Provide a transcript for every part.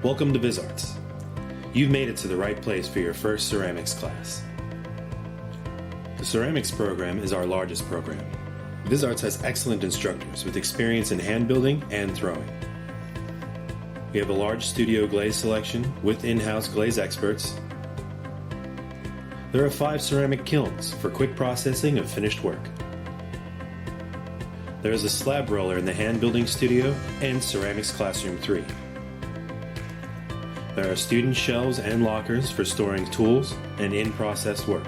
Welcome to VizArts. You've made it to the right place for your first ceramics class. The ceramics program is our largest program. VizArts has excellent instructors with experience in hand building and throwing. We have a large studio glaze selection with in-house glaze experts. There are 5 ceramic kilns for quick processing of finished work. There is a slab roller in the hand building studio and Ceramics Classroom 3. There are student shelves and lockers for storing tools and in-process work.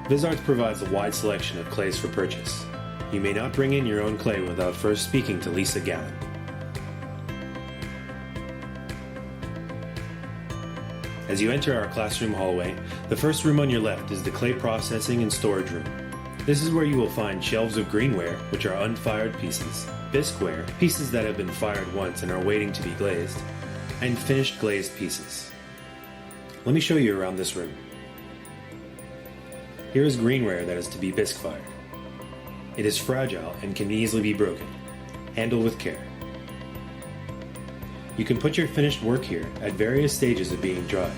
VizArts provides a wide selection of clays for purchase. You may not bring in your own clay without first speaking to Lisa Gallen. As you enter our classroom hallway, the first room on your left is the clay processing and storage room. This is where you will find shelves of greenware, which are unfired pieces, bisqueware, pieces that have been fired once and are waiting to be glazed, and finished glazed pieces. Let me show you around this room. Here is greenware that is to be bisque fired. It is fragile and can easily be broken. Handle with care. You can put your finished work here at various stages of being dried,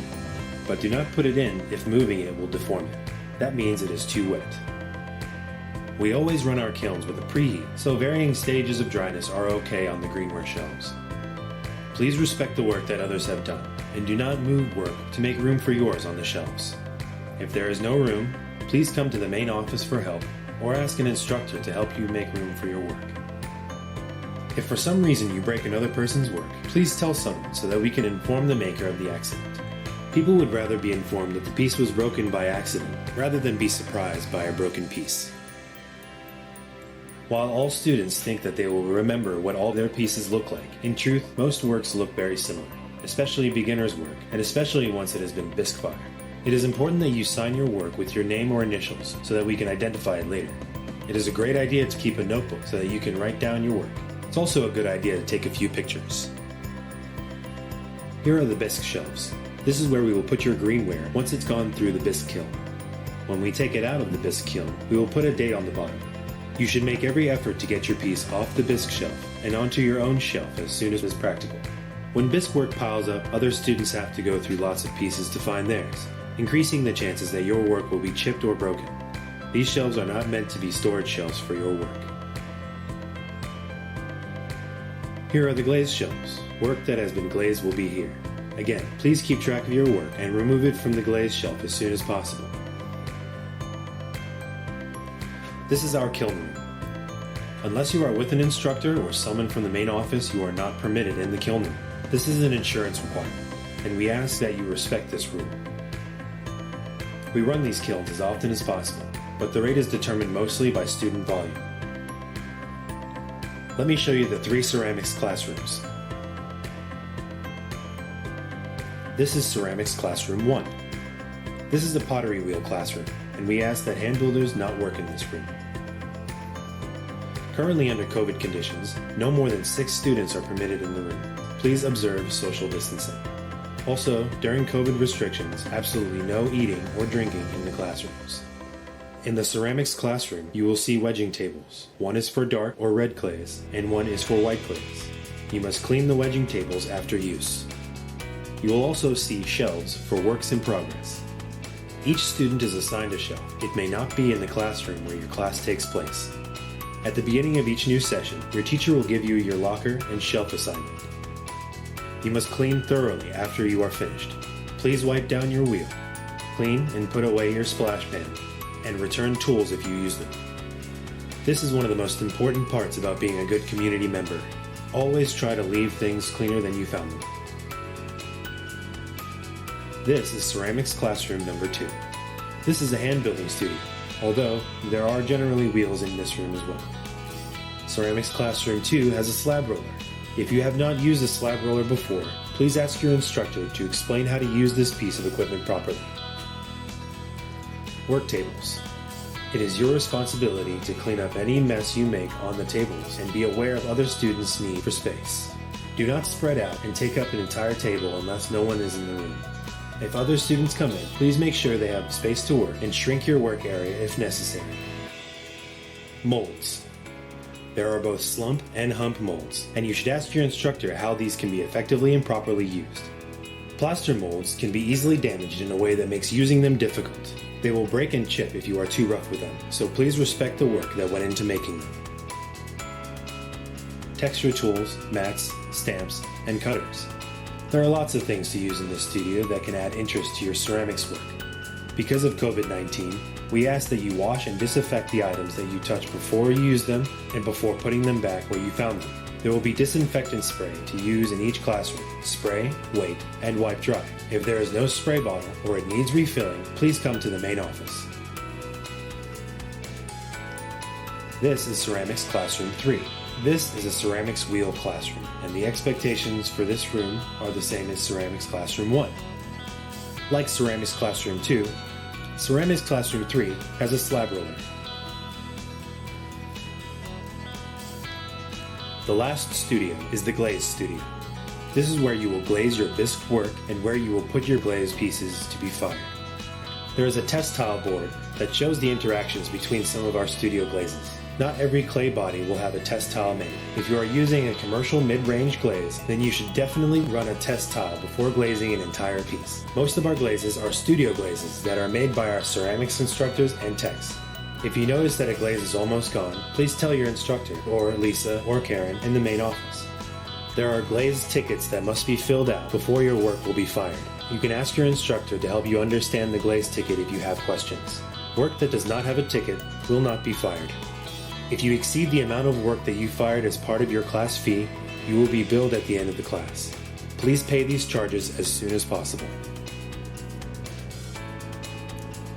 but do not put it in if moving it will deform it. That means it is too wet. We always run our kilns with a preheat, so varying stages of dryness are okay on the greenware shelves. Please respect the work that others have done, and do not move work to make room for yours on the shelves. If there is no room, please come to the main office for help, or ask an instructor to help you make room for your work. If for some reason you break another person's work, please tell someone so that we can inform the maker of the accident. People would rather be informed that the piece was broken by accident, rather than be surprised by a broken piece. While all students think that they will remember what all their pieces look like, in truth, most works look very similar, especially beginner's work, and especially once it has been bisque fired. It is important that you sign your work with your name or initials so that we can identify it later. It is a great idea to keep a notebook so that you can write down your work. It's also a good idea to take a few pictures. Here are the bisque shelves. This is where we will put your greenware once it's gone through the bisque kiln. When we take it out of the bisque kiln, we will put a date on the bottom. You should make every effort to get your piece off the bisque shelf and onto your own shelf as soon as is practical. When bisque work piles up, other students have to go through lots of pieces to find theirs, increasing the chances that your work will be chipped or broken. These shelves are not meant to be storage shelves for your work. Here are the glazed shelves. Work that has been glazed will be here. Again, please keep track of your work and remove it from the glazed shelf as soon as possible. This is our kiln room. Unless you are with an instructor or someone from the main office, you are not permitted in the kiln room. This is an insurance requirement, and we ask that you respect this rule. We run these kilns as often as possible, but the rate is determined mostly by student volume. Let me show you the 3 ceramics classrooms. This is Ceramics Classroom 1. This is the pottery wheel classroom, and we ask that hand builders not work in this room. Currently under COVID conditions, no more than 6 students are permitted in the room. Please observe social distancing. Also, during COVID restrictions, absolutely no eating or drinking in the classrooms. In the ceramics classroom, you will see wedging tables. One is for dark or red clays, and one is for white clays. You must clean the wedging tables after use. You will also see shelves for works in progress. Each student is assigned a shelf. It may not be in the classroom where your class takes place. At the beginning of each new session, your teacher will give you your locker and shelf assignment. You must clean thoroughly after you are finished. Please wipe down your wheel, clean and put away your splash pan, and return tools if you use them. This is one of the most important parts about being a good community member. Always try to leave things cleaner than you found them. This is Ceramics Classroom number 2. This is a hand building studio, although there are generally wheels in this room as well. Ceramics Classroom 2 has a slab roller. If you have not used a slab roller before, please ask your instructor to explain how to use this piece of equipment properly. Work tables. It is your responsibility to clean up any mess you make on the tables and be aware of other students' need for space. Do not spread out and take up an entire table unless no one is in the room. If other students come in, please make sure they have space to work and shrink your work area if necessary. Molds. There are both slump and hump molds, and you should ask your instructor how these can be effectively and properly used. Plaster molds can be easily damaged in a way that makes using them difficult. They will break and chip if you are too rough with them, so please respect the work that went into making them. Texture tools, mats, stamps, and cutters. There are lots of things to use in this studio that can add interest to your ceramics work. Because of COVID-19, we ask that you wash and disinfect the items that you touch before you use them and before putting them back where you found them. There will be disinfectant spray to use in each classroom. Spray, wait, and wipe dry. If there is no spray bottle or it needs refilling, please come to the main office. This is Ceramics Classroom 3. This is a ceramics wheel classroom, and the expectations for this room are the same as Ceramics Classroom 1. Like Ceramics Classroom 2, Ceramics Classroom 3 has a slab roller. The last studio is the glaze studio. This is where you will glaze your bisque work and where you will put your glaze pieces to be fired. There is a test tile board that shows the interactions between some of our studio glazes. Not every clay body will have a test tile made. If you are using a commercial mid-range glaze, then you should definitely run a test tile before glazing an entire piece. Most of our glazes are studio glazes that are made by our ceramics instructors and techs. If you notice that a glaze is almost gone, please tell your instructor, or Lisa or Karen in the main office. There are glaze tickets that must be filled out before your work will be fired. You can ask your instructor to help you understand the glaze ticket if you have questions. Work that does not have a ticket will not be fired. If you exceed the amount of work that you fired as part of your class fee, you will be billed at the end of the class. Please pay these charges as soon as possible.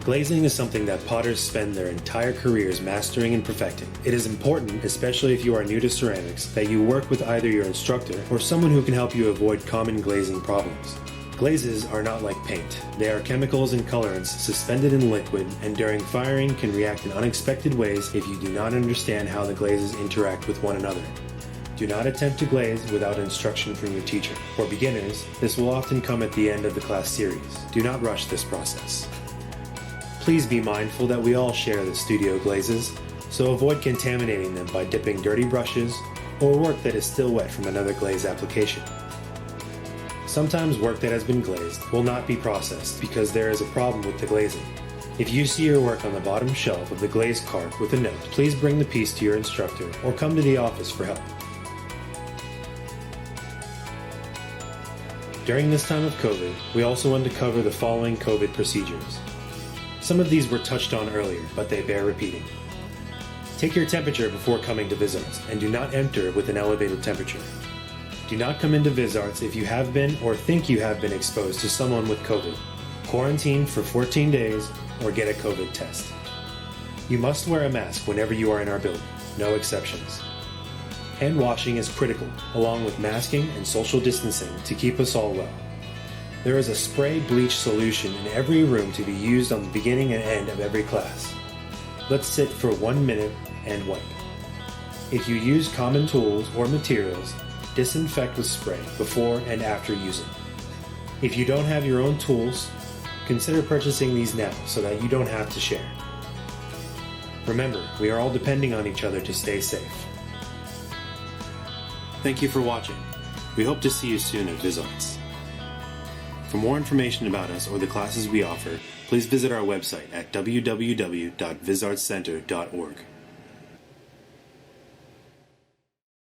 Glazing is something that potters spend their entire careers mastering and perfecting. It is important, especially if you are new to ceramics, that you work with either your instructor or someone who can help you avoid common glazing problems. Glazes are not like paint. They are chemicals and colorants suspended in liquid and during firing can react in unexpected ways if you do not understand how the glazes interact with one another. Do not attempt to glaze without instruction from your teacher. For beginners, this will often come at the end of the class series. Do not rush this process. Please be mindful that we all share the studio glazes, so avoid contaminating them by dipping dirty brushes or work that is still wet from another glaze application. Sometimes work that has been glazed will not be processed because there is a problem with the glazing. If you see your work on the bottom shelf of the glaze cart with a note, please bring the piece to your instructor or come to the office for help. During this time of COVID, we also want to cover the following COVID procedures. Some of these were touched on earlier, but they bear repeating. Take your temperature before coming to VisArts, and do not enter with an elevated temperature. Do not come into VisArts if you have been or think you have been exposed to someone with COVID. Quarantine for 14 days or get a COVID test. You must wear a mask whenever you are in our building, no exceptions. Hand washing is critical, along with masking and social distancing to keep us all well. There is a spray bleach solution in every room to be used on the beginning and end of every class. Let's sit for 1 minute and wipe. If you use common tools or materials, disinfect with spray before and after using. If you don't have your own tools, consider purchasing these now so that you don't have to share. Remember, we are all depending on each other to stay safe. Thank you for watching. We hope to see you soon at VisArts. For more information about us or the classes we offer, please visit our website at www.visartscenter.org.